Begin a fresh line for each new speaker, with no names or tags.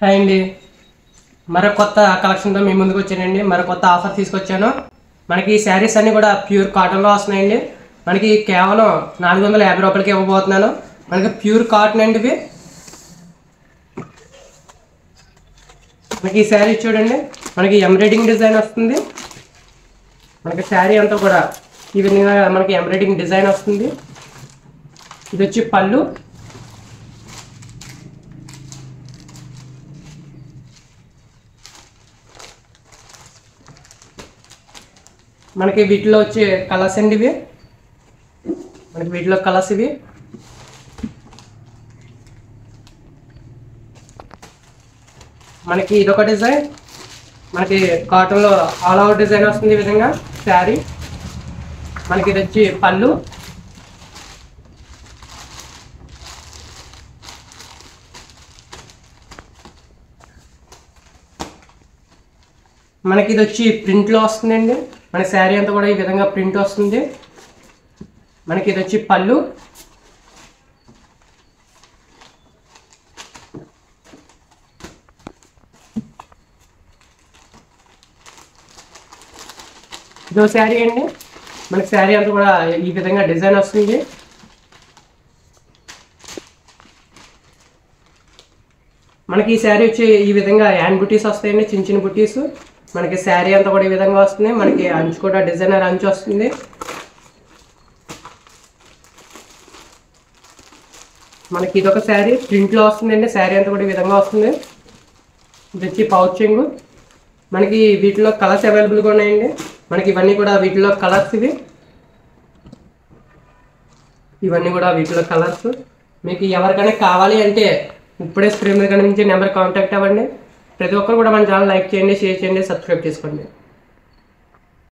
Hi అండి, మరొక కొత్త కలెక్షన్తో మీ ముందుకు వచ్చానండి. మరొక కొత్త ఆఫర్ తీసుకొచ్చాను. మనకి ఈ శారీస్ అన్నీ కూడా ప్యూర్ కాటన్లో వస్తున్నాయండి. మనకి కేవలం 450 రూపాయలకి ఇవ్వబోతున్నాను. మనకి ప్యూర్ కాటన్ అండి ఇవి. మనకి ఈ శారీ చూడండి, మనకి ఎంబ్రాయిడింగ్ డిజైన్ వస్తుంది. మనకి శారీ అంతా కూడా ఈ విధంగా మనకి ఎంబ్రాయిడింగ్ డిజైన్ వస్తుంది. ఇది వచ్చి పళ్ళు. మనకి వీటిలో వచ్చే కలర్స్ అండి ఇవి. మనకి వీటిలో కలర్స్ ఇవి. మనకి ఇదొక డిజైన్. మనకి కాటన్లో ఆల్ ఓవర్ డిజైన్ వస్తుంది ఈ విధంగా శారీ. మనకి ఇది వచ్చి పళ్ళు. మనకి ఇది వచ్చి ప్రింట్లో వస్తుందండి. మన శారీ అంతా కూడా ఈ విధంగా ప్రింట్ వస్తుంది. మనకి ఇది వచ్చి పళ్ళు. ఇదో శారీ అండి. మనకి శారీ అంతా కూడా ఈ విధంగా డిజైన్ వస్తుంది. మనకి ఈ శారీ వచ్చి ఈ విధంగా హ్యాండ్ బుటీస్ వస్తాయండి, చిన్న చిన్న బుటీస్. మనకి శారీ అంతా కూడా ఈ విధంగా వస్తుంది. మనకి అంచు కూడా డిజైనర్ అంచు వస్తుంది. మనకి ఇదొక శారీ ప్రింట్లో వస్తుందండి. శారీ అంతా కూడా ఈ విధంగా వస్తుంది. ఇది వచ్చి పౌచింగ్. మనకి వీటిలో కలర్స్ అవైలబుల్గా ఉన్నాయండి. మనకి ఇవన్నీ కూడా వీటిలో కలర్స్ ఇవన్నీ కూడా వీటిలో కలర్స్. మీకు ఎవరికైనా కావాలి అంటే ఇప్పుడే స్క్రీన్ మీద కనిపించే నెంబర్ కాంటాక్ట్ అవ్వండి. ప్రతి ఒక్కరు కూడా మన ఛానల్ లైక్ చేయండి, షేర్ చేయండి, సబ్స్క్రైబ్ చేసుకోండి.